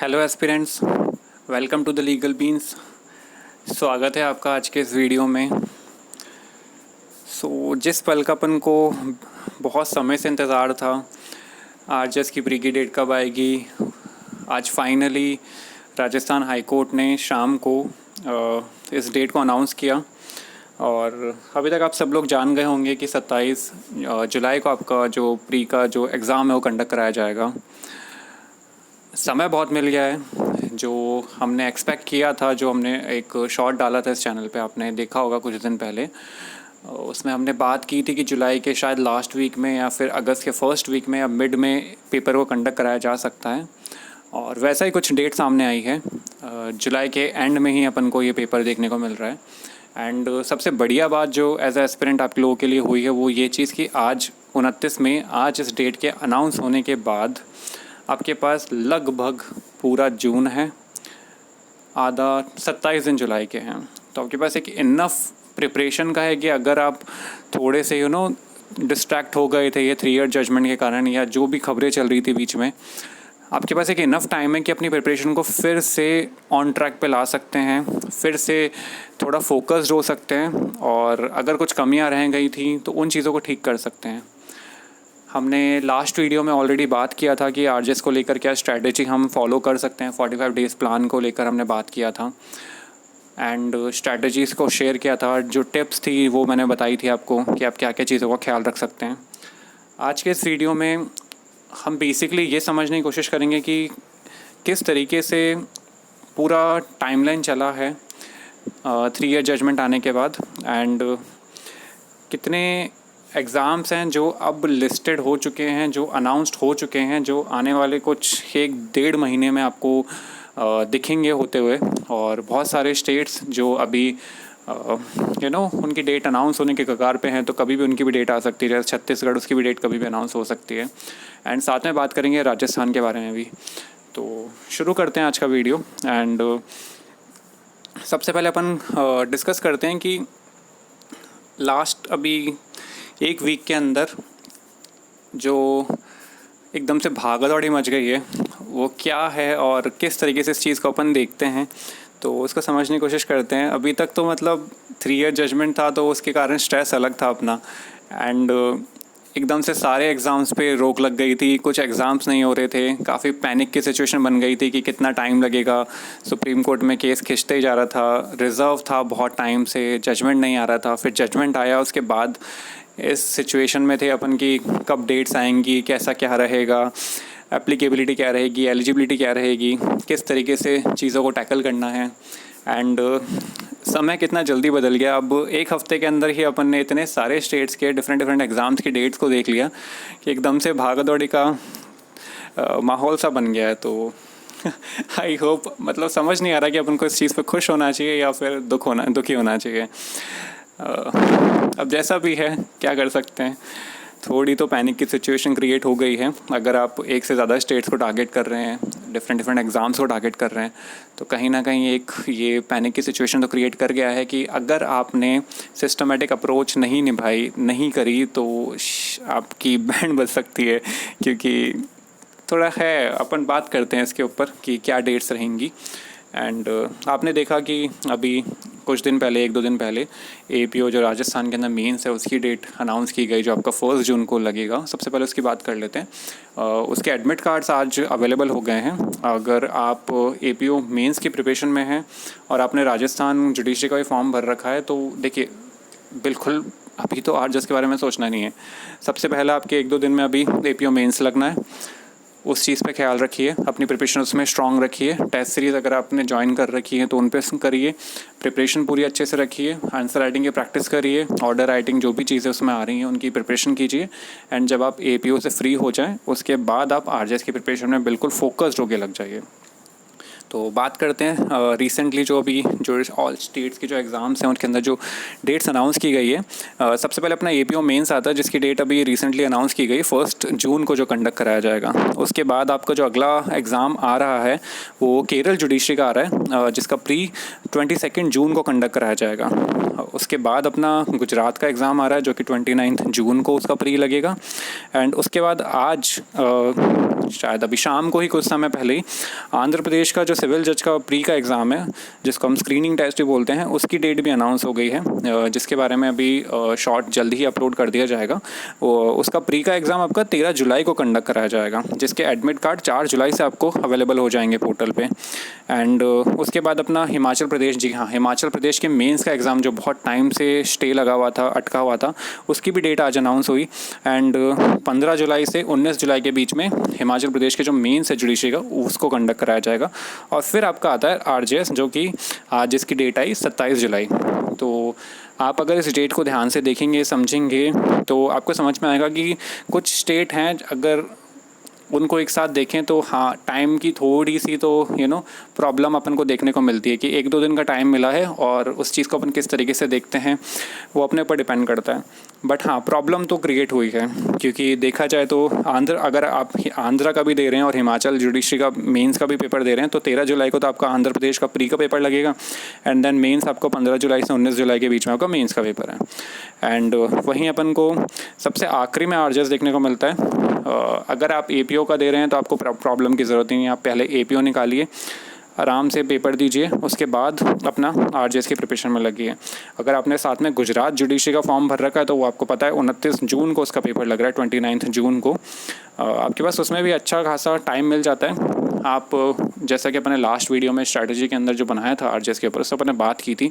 Hello aspirants, welcome to the legal beans. स्वागत है आपका आज के इस वीडियो में। जिस पल का अपन को बहुत समय से इंतज़ार था, आरजेएस की प्री की डेट कब आएगी, आज फाइनली राजस्थान हाई कोर्ट ने शाम को इस डेट को अनाउंस किया। और अभी तक आप सब लोग जान गए होंगे कि 27 जुलाई को आपका जो प्री का जो एग्ज़ाम है वो कंडक्ट कराया जाएगा। समय बहुत मिल गया है। जो हमने एक्सपेक्ट किया था, जो हमने एक शॉर्ट डाला था इस चैनल पे, आपने देखा होगा कुछ दिन पहले, उसमें हमने बात की थी कि जुलाई के शायद लास्ट वीक में या फिर अगस्त के फर्स्ट वीक में या मिड में पेपर को कंडक्ट कराया जा सकता है। और वैसा ही कुछ डेट सामने आई है। जुलाई के एंड में ही अपन को ये पेपर देखने को मिल रहा है। एंड सबसे बढ़िया बात जो एज ए एस्पिरेंट आप लोगों के लिए हुई है वो ये चीज़ कि आज 29 में, आज इस डेट के अनाउंस होने के बाद आपके पास लगभग पूरा जून है, आधा 27 दिन जुलाई के हैं। तो आपके पास एक इनफ प्रिपरेशन का है कि अगर आप थोड़े से डिस्ट्रैक्ट हो गए थे ये 3 ईयर जजमेंट के कारण, या जो भी खबरें चल रही थी बीच में, आपके पास एक इनफ टाइम है कि अपनी प्रिपरेशन को फिर से ऑन ट्रैक पे ला सकते हैं, फिर से थोड़ा फोकस्ड हो सकते हैं, और अगर कुछ कमियां रह गई थी तो उन चीज़ों को ठीक कर सकते हैं। हमने लास्ट वीडियो में ऑलरेडी बात किया था कि आरजेएस को लेकर क्या स्ट्रैटेजी हम फॉलो कर सकते हैं। 45 डेज़ प्लान को लेकर हमने बात किया था एंड स्ट्रैटेजीज़ को शेयर किया था। जो टिप्स थी वो मैंने बताई थी आपको कि आप क्या क्या चीज़ों का ख्याल रख सकते हैं। आज के इस वीडियो में हम बेसिकली ये समझने की कोशिश करेंगे कि किस तरीके से पूरा टाइमलाइन चला है 3 ईयर जजमेंट आने के बाद, एंड कितने एग्ज़ाम्स हैं जो अब लिस्टेड हो चुके हैं, जो अनाउंस्ड हो चुके हैं, जो आने वाले कुछ 1-1.5 महीने में आपको दिखेंगे होते हुए, और बहुत सारे स्टेट्स जो अभी उनकी डेट अनाउंस होने के कगार पे हैं, तो कभी भी उनकी भी डेट आ सकती है। छत्तीसगढ़, उसकी भी डेट कभी भी अनाउंस हो सकती है। एंड साथ में बात करेंगे राजस्थान के बारे में भी। तो शुरू करते हैं आज का वीडियो। एंड सबसे पहले अपन डिस्कस करते हैं कि लास्ट अभी 1 वीक के अंदर जो एकदम से भागदौड़ी मच गई है वो क्या है और किस तरीके से इस चीज़ को अपन देखते हैं, तो उसको समझने की कोशिश करते हैं। अभी तक तो मतलब 3 ईयर जजमेंट था तो उसके कारण स्ट्रेस अलग था अपना, एंड एकदम से सारे एग्ज़ाम्स पे रोक लग गई थी, कुछ एग्ज़ाम्स नहीं हो रहे थे, काफ़ी पैनिक की सिचुएशन बन गई थी कि कितना टाइम लगेगा। सुप्रीम कोर्ट में केस खिंचते ही जा रहा था, रिज़र्व था बहुत टाइम से, जजमेंट नहीं आ रहा था। फिर जजमेंट आया, उसके बाद इस सिचुएशन में थे अपन की कब डेट्स आएंगी, कैसा क्या रहेगा, एप्लीकेबिलिटी क्या रहेगी, एलिजिबिलिटी क्या रहेगी, किस तरीके से चीज़ों को टैकल करना है। एंड समय कितना जल्दी बदल गया। अब 1 हफ़्ते के अंदर ही अपन ने इतने सारे स्टेट्स के डिफरेंट एग्ज़ाम्स की डेट्स को देख लिया कि एकदम से भागदौड़ी का माहौल सा बन गया है। तो आई होप, मतलब समझ नहीं आ रहा कि अपन को इस चीज़ पे खुश होना चाहिए या फिर दुखी होना चाहिए। अब जैसा भी है, क्या कर सकते हैं। थोड़ी तो पैनिक की सिचुएशन क्रिएट हो गई है। अगर आप एक से ज़्यादा स्टेट्स को टारगेट कर रहे हैं, डिफरेंट एग्ज़ाम्स को टारगेट कर रहे हैं, तो कहीं ना कहीं एक ये पैनिक की सिचुएशन तो क्रिएट कर गया है कि अगर आपने सिस्टमेटिक अप्रोच नहीं करी तो आपकी बैंड बज सकती है। क्योंकि थोड़ा है, अपन बात करते हैं इसके ऊपर कि क्या डेट्स रहेंगी। एंड आपने देखा कि अभी कुछ दिन पहले, 1-2 दिन पहले, एपीओ जो राजस्थान के अंदर मेंस है उसकी डेट अनाउंस की गई, जो आपका 1 जून को लगेगा। सबसे पहले उसकी बात कर लेते हैं। उसके एडमिट कार्ड्स आज अवेलेबल हो गए हैं। अगर आप एपीओ मेंस की प्रिपरेशन में हैं और आपने राजस्थान जुडिशरी का भी फॉर्म भर रखा है, तो देखिए बिल्कुल अभी तो आरजेएस के बारे में सोचना नहीं है। सबसे पहले आपके 1-2 दिन में अभी एपीओ मेंस लगना है, उस चीज़ पे ख्याल रखिए, अपनी प्रिपरेशन उसमें स्ट्रॉन्ग रखिए। टेस्ट सीरीज़ अगर आपने ज्वाइन कर रखी है तो उन पे करिए, प्रिपरेशन पूरी अच्छे से रखिए, आंसर राइटिंग की प्रैक्टिस करिए, ऑर्डर राइटिंग जो भी चीज़ें उसमें आ रही हैं उनकी प्रिपरेशन कीजिए। एंड जब आप एपीओ से फ्री हो जाएं उसके बाद आप आरजेएस की प्रिपरेशन में बिल्कुल फोकस्ड होकर लग जाइए। तो बात करते हैं रिसेंटली जो अभी जो ऑल स्टेट्स की जो एग्ज़ाम्स हैं उनके अंदर जो डेट्स अनाउंस की गई है। सबसे पहले अपना एपीओ मेंस आता है जिसकी डेट अभी रिसेंटली अनाउंस की गई 1 जून को जो कंडक्ट कराया जाएगा। उसके बाद आपका जो अगला एग्ज़ाम आ रहा है वो केरल जुडिशरी का आ रहा है जिसका प्री 22 जून को कंडक्ट कराया जाएगा। उसके बाद अपना गुजरात का एग्ज़ाम आ रहा है जो कि 29 जून को उसका प्री लगेगा। एंड उसके बाद आज शायद अभी शाम को ही कुछ समय पहले ही आंध्र प्रदेश का जो सिविल जज का प्री का एग्ज़ाम है जिसको हम स्क्रीनिंग टेस्ट भी बोलते हैं उसकी डेट भी अनाउंस हो गई है जिसके बारे में अभी शॉर्ट जल्दी ही अपलोड कर दिया जाएगा। उसका प्री का एग्ज़ाम आपका 13 जुलाई को कंडक्ट कराया जाएगा जिसके एडमिट कार्ड 4 जुलाई से आपको अवेलेबल हो जाएंगे पोर्टल पे। एंड उसके बाद अपना हिमाचल प्रदेश, जी हाँ, हिमाचल प्रदेश के मेंस का एग्ज़ाम जो बहुत टाइम से स्टे लगा हुआ था, अटका हुआ था, उसकी भी डेट आज अनाउंस हुई। एंड 15 जुलाई से 19 जुलाई के बीच में हिमाचल प्रदेश के जो मेंस है जुडिशरी का उसको कंडक्ट कराया जाएगा। और फिर आपका आता है आरजेएस जो कि आज जिसकी डेट आई 27 जुलाई। तो आप अगर इस डेट को ध्यान से देखेंगे समझेंगे तो आपको समझ में आएगा कि कुछ स्टेट हैं अगर उनको एक साथ देखें तो हाँ टाइम की थोड़ी सी तो प्रॉब्लम अपन को देखने को मिलती है कि 1-2 दिन का टाइम मिला है और उस चीज़ को अपन किस तरीके से देखते हैं वो अपने ऊपर डिपेंड करता है। बट हाँ प्रॉब्लम तो क्रिएट हुई है क्योंकि देखा जाए तो अगर आप आंध्रा का भी दे रहे हैं और हिमाचल जुडिशरी का मेंस का भी पेपर दे रहे हैं तो 13 जुलाई को तो आपका आंध्र प्रदेश का प्री का पेपर लगेगा। एंड देन मेंस आपको 15 जुलाई से 19 जुलाई के बीच में आपका मेंस का पेपर है। एंड वहीं अपन को सबसे आखिरी में आरजेएस देखने को मिलता है। अगर आप एपीओ का दे रहे हैं तो आपको प्रॉब्लम की ज़रूरत नहीं है, आप पहले एपीओ निकालिए, आराम से पेपर दीजिए, उसके बाद अपना आरजेएस की प्रिपरेशन में लगिए। अगर आपने साथ में गुजरात जुडिशरी का फॉर्म भर रखा है तो वो आपको पता है 29 जून को उसका पेपर लग रहा है, 29 जून को। आपके पास उसमें भी अच्छा खासा टाइम मिल जाता है। आप जैसा कि अपने लास्ट वीडियो में स्ट्रैटेजी के अंदर जो बनाया था आरजेएस के ऊपर उस पर अपने बात की थी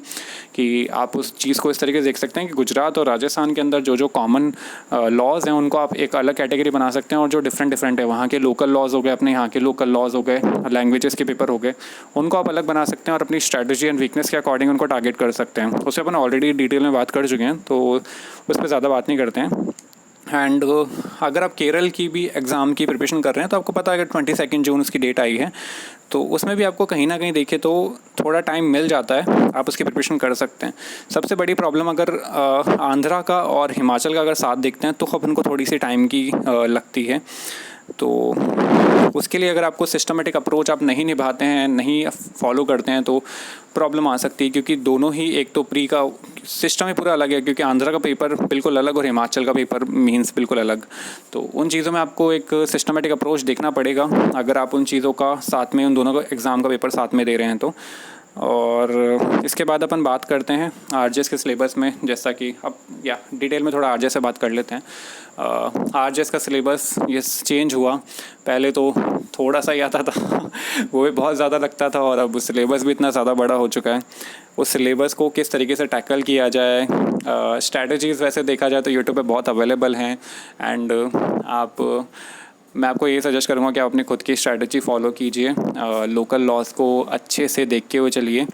कि आप उस चीज़ को इस तरीके से देख सकते हैं कि गुजरात और राजस्थान के अंदर जो जो कॉमन लॉज हैं उनको आप एक अलग कैटेगरी बना सकते हैं और जो डिफरेंट है वहाँ के लोकल लॉज हो गए, अपने यहाँ के लोकल लॉज हो गए, लैंग्वेजेस के पेपर हो गए, उनको आप अलग बना सकते हैं और अपनी स्ट्रैटेजी एंड वीकनेस के अकॉर्डिंग उनको टारगेट कर सकते हैं। उससे अपन ऑलरेडी डिटेल में बात कर चुके हैं तो उस पर ज़्यादा बात नहीं करते हैं। एंड अगर आप केरल की भी एग्ज़ाम की प्रिपरेशन कर रहे हैं तो आपको पता है कि 22 जून उसकी डेट आई है तो उसमें भी आपको कहीं ना कहीं देखे तो थोड़ा टाइम मिल जाता है, आप उसकी प्रिपरेशन कर सकते हैं। सबसे बड़ी प्रॉब्लम अगर आंध्रा का और हिमाचल का अगर साथ देखते हैं तो अपन को थोड़ी सी टाइम की लगती है। तो उसके लिए अगर आपको सिस्टमेटिक अप्रोच आप नहीं निभाते हैं, नहीं फॉलो करते हैं तो प्रॉब्लम आ सकती है क्योंकि दोनों ही, एक तो प्री का सिस्टम ही पूरा अलग है क्योंकि आंध्रा का पेपर बिल्कुल अलग और हिमाचल का पेपर मीन्स बिल्कुल अलग। तो उन चीज़ों में आपको एक सिस्टमेटिक अप्रोच देखना पड़ेगा अगर आप उन चीज़ों का साथ में, उन दोनों का एग्ज़ाम का पेपर साथ में दे रहे हैं तो। और इसके बाद अपन बात करते हैं आरजेएस के सिलेबस में, जैसा कि अब डिटेल में थोड़ा आरजेएस से बात कर लेते हैं। आरजेएस का सिलेबस ये चेंज हुआ, पहले तो थोड़ा सा ही आता था वो भी बहुत ज़्यादा लगता था और अब सिलेबस भी इतना ज़्यादा बड़ा हो चुका है। उस सिलेबस को किस तरीके से टैकल किया जाए, स्ट्रैटेजीज़ वैसे देखा जाए तो यूट्यूब पे बहुत अवेलेबल हैं। एंड मैं आपको ये सजेस्ट करूँगा कि आप अपनी खुद की स्ट्रैटेजी फॉलो कीजिए, लोकल लॉस को अच्छे से देख के हुए चलिए।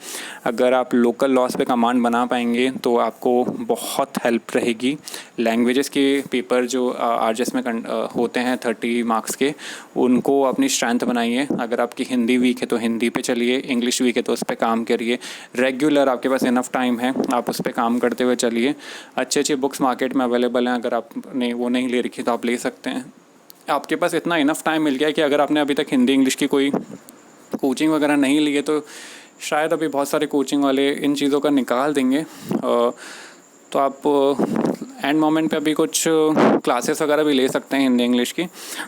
अगर आप लोकल लॉस पे कमांड बना पाएंगे तो आपको बहुत हेल्प रहेगी। लैंग्वेजेस के पेपर जो आरजेएस में होते हैं 30 मार्क्स के, उनको अपनी स्ट्रेंथ बनाइए। अगर आपकी हिंदी वीक है तो हिंदी पे चलिए, इंग्लिश वीक है तो उस पर काम करिए। रेगुलर आपके पास इनफ टाइम है, आप उस पर काम करते हुए चलिए। अच्छी बुक्स मार्केट में अवेलेबल हैं, अगर आपने वो नहीं ले रखी तो आप ले सकते हैं। आपके पास इतना इनफ टाइम मिल गया कि अगर आपने अभी तक हिंदी इंग्लिश की कोई कोचिंग वगैरह नहीं ली है तो शायद अभी बहुत सारे कोचिंग वाले इन चीज़ों का निकाल देंगे। तो आप एंड मोमेंट पे अभी कुछ क्लासेस वगैरह भी ले सकते हैं हिंदी इंग्लिश की,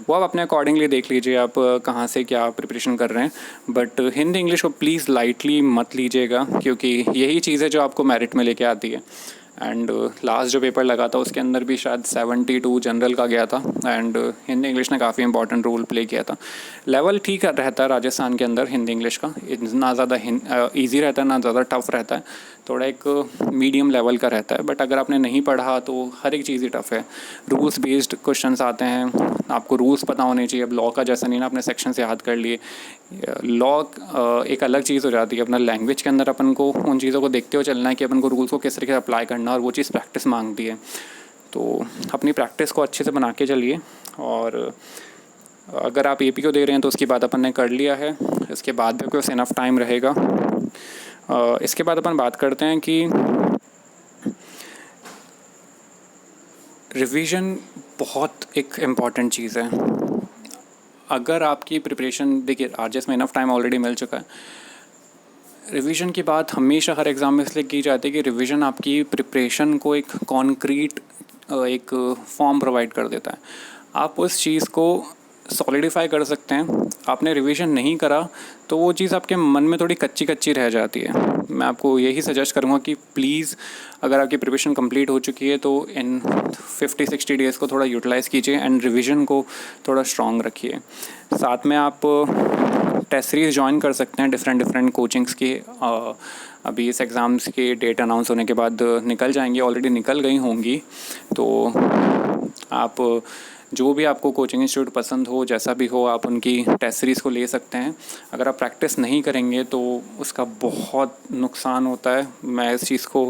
वो आप अपने अकॉर्डिंगली देख लीजिए आप कहाँ से क्या प्रिपरेशन कर रहे हैं। बट हिंदी इंग्लिश को प्लीज़ लाइटली मत लीजिएगा क्योंकि यही चीज़ है जो आपको मेरिट में लेके आती है। एंड लास्ट जो पेपर लगा था उसके अंदर भी शायद 72 जनरल का गया था एंड हिंदी इंग्लिश ने काफ़ी इंपॉर्टेंट रोल प्ले किया था। लेवल ठीक रहता है राजस्थान के अंदर हिंदी इंग्लिश का, ना ज़्यादा ईजी रहता है ना ज़्यादा टफ रहता है, थोड़ा एक मीडियम लेवल का रहता है। बट अगर आपने नहीं पढ़ा तो हर एक चीज़ ही टफ है। रूल्स बेस्ड क्वेश्चंस आते हैं, आपको रूल्स पता होने चाहिए। अब लॉ का जैसा नहीं ना अपने सेक्शन से याद कर लिए, लॉ एक अलग चीज़ हो जाती है। अपना लैंग्वेज के अंदर अपन को उन चीज़ों को देखते हुए चलना है कि अपन को रूल्स को किस तरीके से अप्लाई करना, और वो चीज़ प्रैक्टिस मांगती है। तो अपनी प्रैक्टिस को अच्छे से बना के चलिए और अगर आप एपी को दे रहे हैं तो उसकी बात अपन ने कर लिया है, इसके बाद भी कुछ इनफ टाइम रहेगा। इसके बाद अपन बात करते हैं कि रिवीजन बहुत एक इम्पॉर्टेंट चीज़ है। अगर आपकी प्रिपरेशन, देखिए आरजेएस में इनफ टाइम ऑलरेडी मिल चुका है। रिवीजन की बात हमेशा हर एग्ज़ाम में इसलिए की जाती है कि रिवीजन आपकी प्रिपरेशन को एक कॉन्क्रीट एक फॉर्म प्रोवाइड कर देता है। आप उस चीज़ को सॉलिडिफाई कर सकते हैं। आपने रिवीजन नहीं करा तो वो चीज़ आपके मन में थोड़ी कच्ची कच्ची रह जाती है। मैं आपको यही सजेस्ट करूँगा कि प्लीज़ अगर आपकी प्रिपरेशन कंप्लीट हो चुकी है तो इन 50-60 डेज़ को थोड़ा यूटिलाइज़ कीजिए एंड रिवीजन को थोड़ा स्ट्रॉन्ग रखिए। साथ में आप टेस्ट सीरीज़ ज्वाइन कर सकते हैं डिफरेंट कोचिंग्स की। अभी इस एग्ज़ाम्स की डेट अनाउंस होने के बाद निकल जाएंगी, ऑलरेडी निकल गई होंगी। तो आप जो भी आपको कोचिंग इंस्टीट्यूट पसंद हो, जैसा भी हो, आप उनकी टेस्ट सीरीज़ को ले सकते हैं। अगर आप प्रैक्टिस नहीं करेंगे तो उसका बहुत नुकसान होता है। मैं इस चीज़ को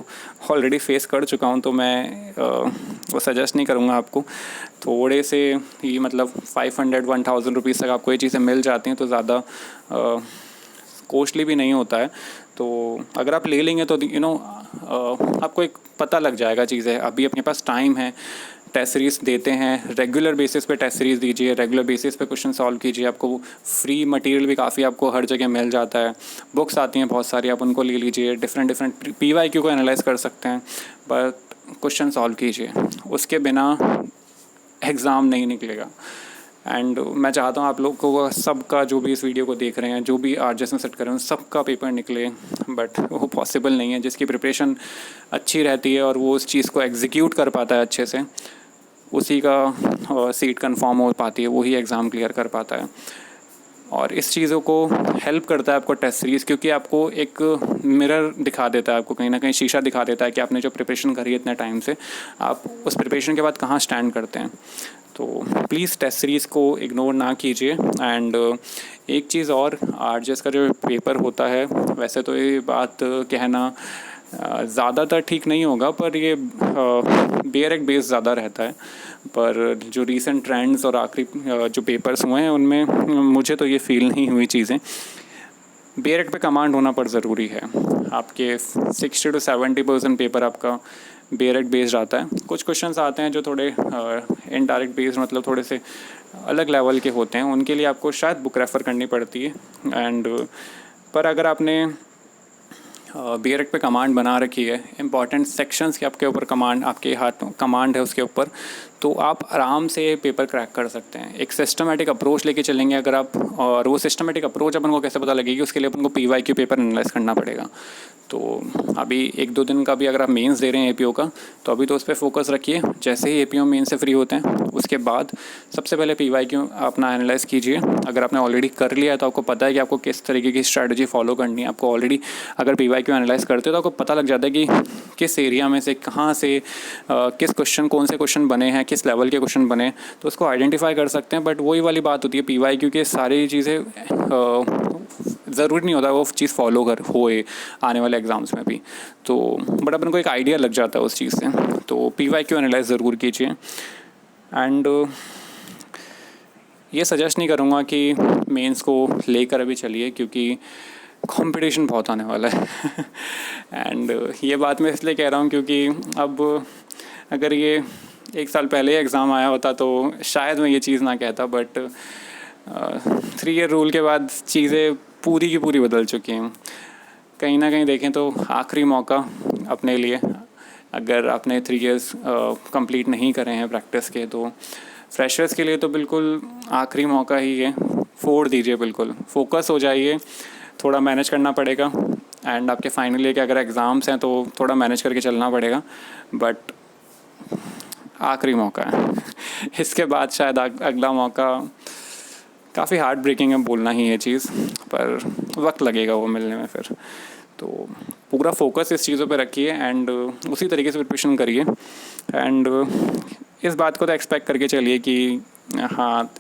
ऑलरेडी फेस कर चुका हूँ, तो मैं वो सजेस्ट नहीं करूँगा आपको। थोड़े से ही मतलब 500-1000 रुपीज़ तक आपको ये चीज़ें मिल जाती हैं, तो ज़्यादा कॉस्टली भी नहीं होता है। तो अगर आप ले लेंगे तो आपको एक पता लग जाएगा चीज़ें। अभी अपने पास टाइम है, टेस्ट सीरीज़ देते हैं, रेगुलर बेसिस पे टेस्ट सीरीज़ दीजिए, रेगुलर बेसिस पे क्वेश्चन सॉल्व कीजिए। आपको फ्री मटेरियल भी काफ़ी आपको हर जगह मिल जाता है। बुक्स आती हैं बहुत सारी, आप उनको ले लीजिए। डिफरेंट पीवाईक्यू को एनालाइज कर सकते हैं, बट क्वेश्चन सॉल्व कीजिए। उसके बिना एग्ज़ाम नहीं निकलेगा। एंड मैं चाहता हूँ आप लोग को सबका, जो भी इस वीडियो को देख रहे हैं, जो भी आरजेएस में सेट कर रहे हैं, सबका पेपर निकले, बट वो पॉसिबल नहीं है। जिसकी प्रिपरेशन अच्छी रहती है और वो उस चीज़ को एग्जीक्यूट कर पाता है अच्छे से, उसी का सीट कंफर्म हो पाती है, वही एग्ज़ाम क्लियर कर पाता है। और इस चीज़ों को हेल्प करता है आपको टेस्ट सीरीज़, क्योंकि आपको एक मिरर दिखा देता है, आपको कहीं ना कहीं शीशा दिखा देता है कि आपने जो प्रिपरेशन करी है इतने टाइम से, आप उस प्रिपरेशन के बाद कहाँ स्टैंड करते हैं। तो प्लीज़ टेस्ट सीरीज़ को इग्नोर ना कीजिए। एंड एक चीज़ और, आरजेएस का जो पेपर होता है, वैसे तो ये बात कहना ज़्यादातर ठीक नहीं होगा, पर ये बेयरक बेस ज़्यादा रहता है। पर जो रीसेंट ट्रेंड्स और आखिरी जो पेपर्स हुए हैं उनमें मुझे तो ये फील नहीं हुई चीज़ें। बेयरक पे कमांड होना पर ज़रूरी है। आपके 60 to 70% पेपर आपका बेयरक बेस्ड आता है। कुछ क्वेश्चंस आते हैं जो थोड़े इनडायरेक्ट बेस्ड, मतलब थोड़े से अलग लेवल के होते हैं, उनके लिए आपको शायद बुक रेफ़र करनी पड़ती है। एंड पर अगर आपने बेयरक पे कमांड बना रखी है, इंपॉर्टेंट सेक्शंस के आपके ऊपर कमांड, आपके हाथ कमांड है उसके ऊपर, तो आप आराम से पेपर क्रैक कर सकते हैं। एक सिस्टमेटिक अप्रोच लेके चलेंगे अगर आप, और वो सिस्टमेटिक अप्रोच अपन को कैसे पता लगेगी, उसके लिए अपन को पीवाईक्यू पेपर एनालाइज करना पड़ेगा। तो अभी 1-2 दिन का भी अगर आप मेंस दे रहे हैं एपीओ का, तो अभी तो उस पर फोकस रखिए। जैसे ही एपीओ मेन से फ्री होते हैं, उसके बाद सबसे पहले पीवाईक्यू अपना एनालाइज कीजिए। अगर आपने ऑलरेडी कर लिया है तो आपको पता है कि आपको किस तरीके की स्ट्रैटेजी फॉलो करनी है। आपको ऑलरेडी अगर पीवाईक्यू एनालाइज करते हो तो आपको पता लग जाता है कि किस एरिया में से, कहाँ से किस क्वेश्चन, कौन से क्वेश्चन बने हैं, किस लेवल के क्वेश्चन बने, तो उसको आइडेंटिफाई कर सकते हैं। बट वही वाली बात होती है, पीवाईक्यू के सारी चीज़ें ज़रूरी नहीं होता वो चीज़ फॉलो कर होए आने वाले एग्ज़ाम्स में भी। तो बट अपन को एक आइडिया लग जाता है उस चीज़ से। तो पीवाईक्यू एनालाइज ज़रूर कीजिए। एंड ये सजेस्ट नहीं करूँगा कि मेंस को लेकर अभी चलिए, क्योंकि कंपटीशन बहुत आने वाला है। एंड ये बात मैं इसलिए कह रहा हूँ क्योंकि अब अगर ये 1 साल पहले एग्ज़ाम आया होता तो शायद मैं ये चीज़ ना कहता, बट 3 ईयर रूल के बाद चीज़ें पूरी की पूरी बदल चुकी हैं। कहीं ना कहीं देखें तो आखिरी मौका अपने लिए, अगर आपने 3 ईयर्स कंप्लीट नहीं करे हैं प्रैक्टिस के, तो फ्रेशर्स के लिए तो बिल्कुल आखिरी मौका ही है। फोड़ दीजिए, बिल्कुल फोकस हो जाइए। थोड़ा मैनेज करना पड़ेगा, एंड आपके फाइनल ईयर के अगर एग्ज़ाम्स हैं तो थोड़ा मैनेज करके चलना पड़ेगा, बट आखिरी मौका है। इसके बाद शायद अगला मौका काफ़ी हार्ट ब्रेकिंग है बोलना ही ये चीज़, पर वक्त लगेगा वो मिलने में फिर। तो पूरा फोकस इस चीज़ों पे रखिए एंड उसी तरीके से प्रिपरेशन करिए। एंड इस बात को तो एक्सपेक्ट करके चलिए कि हाँ,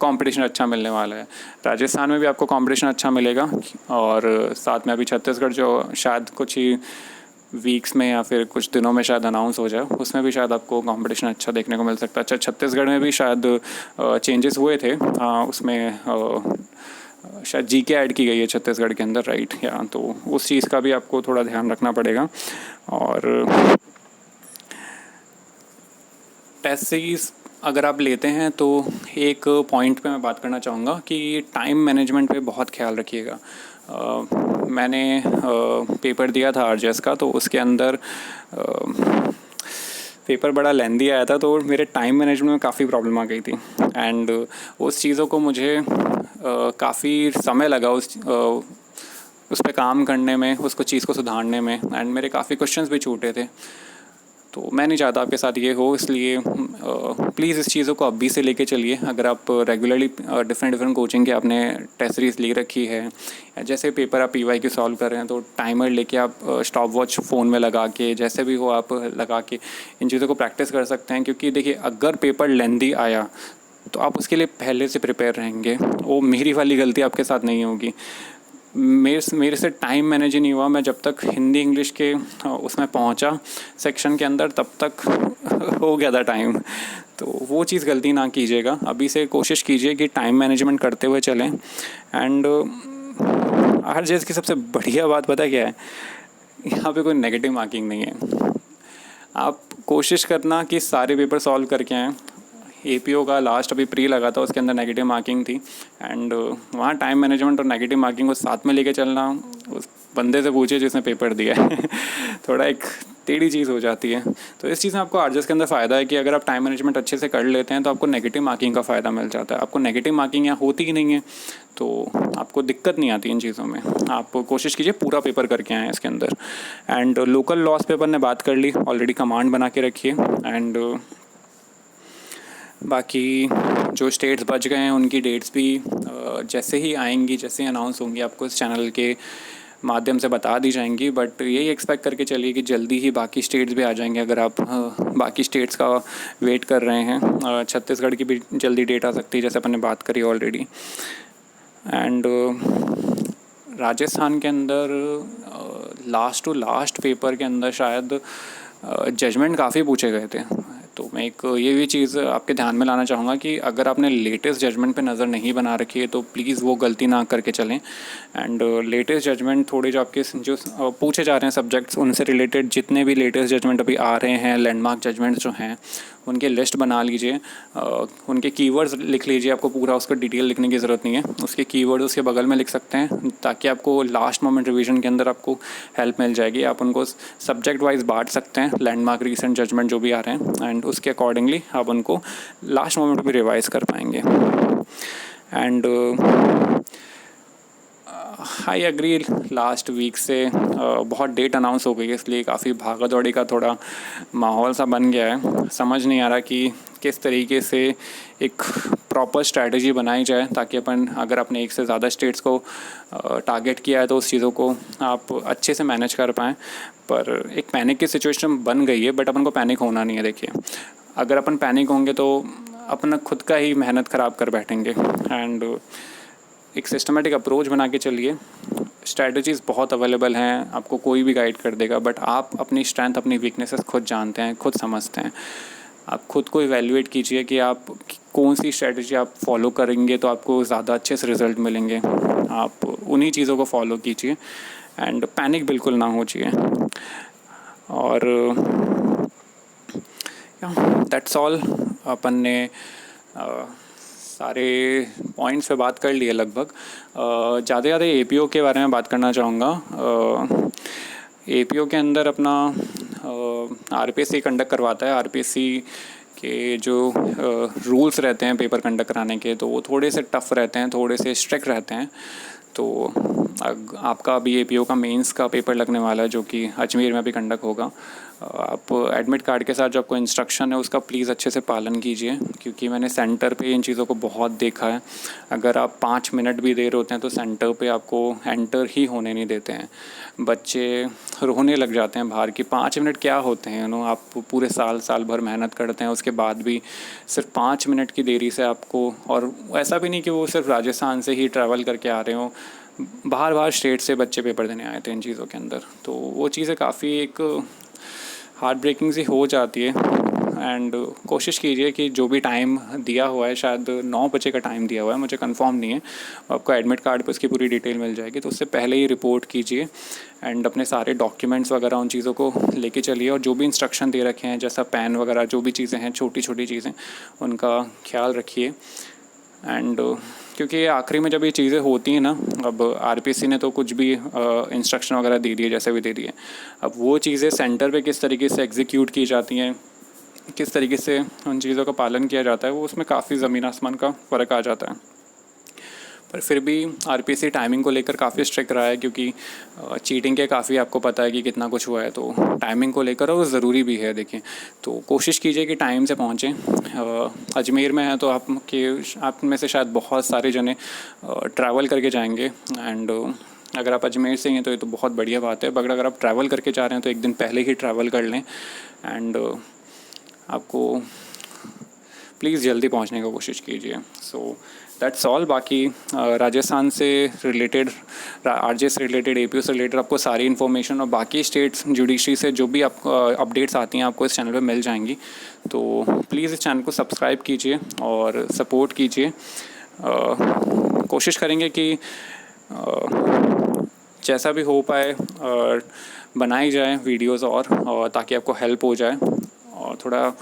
कंपटीशन अच्छा मिलने वाला है। राजस्थान में भी आपको कंपटीशन अच्छा मिलेगा, और साथ में अभी छत्तीसगढ़ जो शायद कुछ ही वीक्स में या फिर कुछ दिनों में शायद अनाउंस हो जाए। उसमें भी शायद आपको कंपटीशन अच्छा देखने को मिल सकता है। अच्छा, छत्तीसगढ़ में भी शायद चेंजेस हुए थे। उसमें शायद जीके ऐड की गई है छत्तीसगढ़ के अंदर, राइट? या तो उस चीज़ का भी आपको थोड़ा ध्यान रखना पड़ेगा। और टेस्ट सीरीज़ अगर आप लेते हैं तो एक पॉइंट पे मैं बात करना चाहूँगा कि टाइम मैनेजमेंट पे बहुत ख्याल रखिएगा। मैंने पेपर दिया था आरजेएस का, तो उसके अंदर पेपर बड़ा लेंदी आया था, तो मेरे टाइम मैनेजमेंट में काफ़ी प्रॉब्लम आ गई थी। एंड उस चीज़ों को मुझे काफ़ी समय लगा उस पे काम करने में, उसको चीज़ को सुधारने में। एंड मेरे काफ़ी क्वेश्चंस भी छूटे थे। तो मैं नहीं चाहता आपके साथ ये हो, इसलिए प्लीज़ इस चीज़ों को अभी से लेके चलिए। अगर आप रेगुलरली डिफरेंट कोचिंग के आपने टेस्ट सीरीज ले रखी है, या जैसे पेपर आप पीवाई की सॉल्व कर रहे हैं, तो टाइमर लेके आप स्टॉप वॉच फ़ोन में लगा के, जैसे भी हो आप लगा के इन चीज़ों को प्रैक्टिस कर सकते हैं। क्योंकि देखिए, अगर पेपर लेंदी आया तो आप उसके लिए पहले से प्रिपेयर रहेंगे। वो मेरी वाली गलती आपके साथ नहीं होगी। मेरे से टाइम मैनेज ही नहीं हुआ। मैं जब तक हिंदी इंग्लिश के उसमें पहुंचा सेक्शन के अंदर, तब तक हो गया था टाइम। तो वो चीज़ गलती ना कीजिएगा। अभी से कोशिश कीजिए कि टाइम मैनेजमेंट करते हुए चलें। एंड हर चीज़ की सबसे बढ़िया बात पता क्या है? यहाँ पे कोई नेगेटिव मार्किंग नहीं है। आप कोशिश करना कि सारे पेपर सॉल्व करके आएँ। एपीओ का लास्ट अभी प्री लगा था, उसके अंदर नेगेटिव मार्किंग थी। एंड वहाँ टाइम मैनेजमेंट और नेगेटिव मार्किंग को साथ में लेके चलना, उस बंदे से पूछिए जिसने पेपर दिया है। थोड़ा एक टेढ़ी चीज़ हो जाती है। तो इस चीज़ में आपको आरजेएस के अंदर फ़ायदा है कि अगर आप टाइम मैनेजमेंट अच्छे से कर लेते हैं तो आपको नेगेटिव मार्किंग का फ़ायदा मिल जाता है। आपको नेगेटिव मार्किंग यहाँ होती ही नहीं है, तो आपको दिक्कत नहीं आती इन चीज़ों में। आप कोशिश कीजिए पूरा पेपर करके आएँ इसके अंदर। एंड लोकल लॉस पेपर ने बात कर ली, ऑलरेडी कमांड बना के रखिए। एंड बाकी जो स्टेट्स बच गए हैं उनकी डेट्स भी जैसे ही आएंगी, जैसे ही अनाउंस होंगी, आपको इस चैनल के माध्यम से बता दी जाएंगी। बट यही एक्सपेक्ट करके चलिए कि जल्दी ही बाकी स्टेट्स भी आ जाएंगे, अगर आप बाकी स्टेट्स का वेट कर रहे हैं। छत्तीसगढ़ की भी जल्दी डेट आ सकती है, जैसे अपन ने बात करी ऑलरेडी। एंड राजस्थान के अंदर लास्ट टू लास्ट पेपर के अंदर शायद जजमेंट काफ़ी पूछे गए थे। तो मैं एक ये भी चीज़ आपके ध्यान में लाना चाहूँगा कि अगर आपने लेटेस्ट जजमेंट पे नज़र नहीं बना रखी है तो प्लीज़ वो गलती ना करके चलें। एंड लेटेस्ट जजमेंट थोड़े जो आपके जो पूछे जा रहे हैं सब्जेक्ट्स, उनसे रिलेटेड जितने भी लेटेस्ट जजमेंट अभी आ रहे हैं, लैंडमार्क जजमेंट जो हैं, उनके लिस्ट बना लीजिए। उनके कीवर्ड्स लिख लीजिए। आपको पूरा उसका डिटेल लिखने की ज़रूरत नहीं है, उसके कीवर्ड उसके बगल में लिख सकते हैं, ताकि आपको लास्ट मोमेंट रिवीजन के अंदर आपको हेल्प मिल जाएगी। आप उनको सब्जेक्ट वाइज बांट सकते हैं, लैंडमार्क रिसेंट जजमेंट जो भी आ रहे हैं, एंड उसके अकॉर्डिंगली आप उनको लास्ट मोमेंट पर रिवाइज कर पाएंगे। And I agree, last week से बहुत डेट अनाउंस हो गई है, इसलिए काफ़ी भागा दौड़ी का थोड़ा माहौल सा बन गया है। समझ नहीं आ रहा कि किस तरीके से एक प्रॉपर स्ट्रैटेजी बनाई जाए, ताकि अपन अगर अपने एक से ज़्यादा स्टेट्स को टारगेट किया है तो उस चीज़ों को आप अच्छे से मैनेज कर पाएँ। पर एक पैनिक की सिचुएशन बन गई है, बट अपन को पैनिक होना नहीं है। देखिए, अगर अपन पैनिक होंगे तो अपना खुद का ही मेहनत ख़राब कर बैठेंगे। एंड एक सिस्टमेटिक अप्रोच बना के चलिए। स्ट्रैटेजीज़ बहुत अवेलेबल हैं, आपको कोई भी गाइड कर देगा, बट आप अपनी स्ट्रेंथ, अपनी वीकनेसेस खुद जानते हैं, खुद समझते हैं। आप खुद को इवैल्यूएट कीजिए कि आप कौन सी स्ट्रैटेजी आप फॉलो करेंगे तो आपको ज़्यादा अच्छे से रिज़ल्ट मिलेंगे। आप उन्हीं चीज़ों को फॉलो कीजिए एंड पैनिक बिल्कुल ना हो चाहिए। और दैट्स ऑल। अपन ने सारे पॉइंट्स पे बात कर लिए लगभग। ज़्यादा ज़्यादा एपीओ के बारे में बात करना चाहूँगा। एपीओ के अंदर अपना आरपीएससी कंडक्ट करवाता है। आरपीएससी के जो रूल्स रहते हैं पेपर कंडक्ट कराने के, तो वो थोड़े से टफ़ रहते हैं, थोड़े से स्ट्रिक्ट रहते हैं। तो आपका अभी एपीओ का मेंस का पेपर लगने वाला है, जो कि अजमेर में अभी कंडक्ट होगा। आप एडमिट कार्ड के साथ जो आपको इंस्ट्रक्शन है उसका प्लीज़ अच्छे से पालन कीजिए, क्योंकि मैंने सेंटर पे इन चीज़ों को बहुत देखा है। अगर आप 5 मिनट भी देर होते हैं तो सेंटर पे आपको एंटर ही होने नहीं देते हैं। बच्चे रोने लग जाते हैं बाहर कि 5 मिनट क्या होते हैं। आप पूरे साल भर मेहनत करते हैं, उसके बाद भी सिर्फ 5 मिनट की देरी से आपको, और ऐसा भी नहीं कि वो सिर्फ राजस्थान से ही ट्रैवल करके आ रहे हों, बाहर बाहर स्टेट से बच्चे पेपर देने आए थे इन चीज़ों के अंदर। तो वो चीज़ें काफ़ी एक हार्ट ब्रेकिंग सी हो जाती है। एंड कोशिश कीजिए कि जो भी टाइम दिया हुआ है, शायद 9 बजे का टाइम दिया हुआ है, मुझे कंफर्म नहीं है, आपको एडमिट कार्ड पे उसकी पूरी डिटेल मिल जाएगी, तो उससे पहले ही रिपोर्ट कीजिए एंड अपने सारे डॉक्यूमेंट्स वगैरह उन चीज़ों को लेके चलिए। और जो भी इंस्ट्रक्शन दे रखे हैं, जैसा पेन वगैरह जो भी चीज़ें हैं, छोटी छोटी चीज़ें, उनका ख्याल रखिए। एंड क्योंकि ये आखिरी में जब ये चीज़ें होती हैं ना, अब आरपीसी ने तो कुछ भी इंस्ट्रक्शन वगैरह दे दिए, जैसे भी दे दिए, अब वो चीज़ें सेंटर पे किस तरीके से एग्जीक्यूट की जाती हैं, किस तरीके से उन चीज़ों का पालन किया जाता है, वो उसमें काफ़ी ज़मीन आसमान का फ़र्क आ जाता है। पर फिर भी आरपीसी टाइमिंग को लेकर काफ़ी स्ट्रिक्ट रहा है, क्योंकि चीटिंग के काफ़ी आपको पता है कि कितना कुछ हुआ है, तो टाइमिंग को लेकर वो ज़रूरी भी है। देखिए, तो कोशिश कीजिए कि टाइम से पहुँचें। अजमेर में है तो आप में से शायद बहुत सारे जने ट्रैवल करके जाएंगे। एंड अगर आप अजमेर से हैं तो ये तो बहुत बढ़िया बात है, बट अगर आप ट्रैवल करके जा रहे हैं तो एक दिन पहले ही ट्रैवल कर लें। एंड आपको प्लीज़ जल्दी पहुंचने की कोशिश कीजिए। So that's all. बाकी राजस्थान से रिलेटेड, आरजे से रिलेटेड, एपीयू से रिलेटेड आपको सारी इन्फॉर्मेशन और बाकी स्टेट्स जुडिशरी से जो भी आपको अपडेट्स आती हैं आपको इस चैनल पे मिल जाएंगी। तो प्लीज़ इस चैनल को सब्सक्राइब कीजिए और सपोर्ट कीजिए। कोशिश करेंगे कि जैसा भी हो पाए बनाई जाए वीडियोज़ और ताकि आपको हेल्प हो जाए और थोड़ा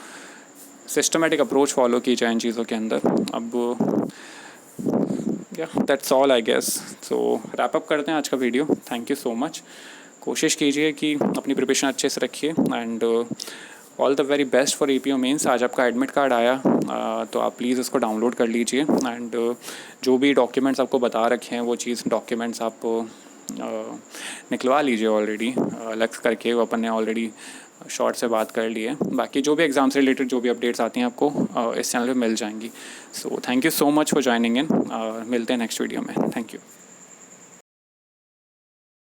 सिस्टमेटिक अप्रोच फॉलो की जाए इन चीज़ों के अंदर। अब that's all I guess. So wrap up करते हैं आज का video. Thank you so much. कोशिश कीजिए कि अपनी प्रिपरेशन अच्छे से रखिए and all the very best for APO mains. आज आपका एडमिट कार्ड आया तो आप प्लीज़ उसको डाउनलोड कर लीजिए एंड जो भी डॉक्यूमेंट्स आपको बता रखे हैं वो चीज़ डॉक्यूमेंट्स आप निकलवा लीजिए। ऑलरेडी अलग करके वो अपन ने ऑलरेडी शॉर्ट से बात कर ली है। बाकी जो भी एग्ज़ाम से रिलेटेड जो भी अपडेट्स आती हैं आपको इस चैनल पे मिल जाएंगी। So thank you so much for joining in. मिलते हैं नेक्स्ट वीडियो में। Thank you.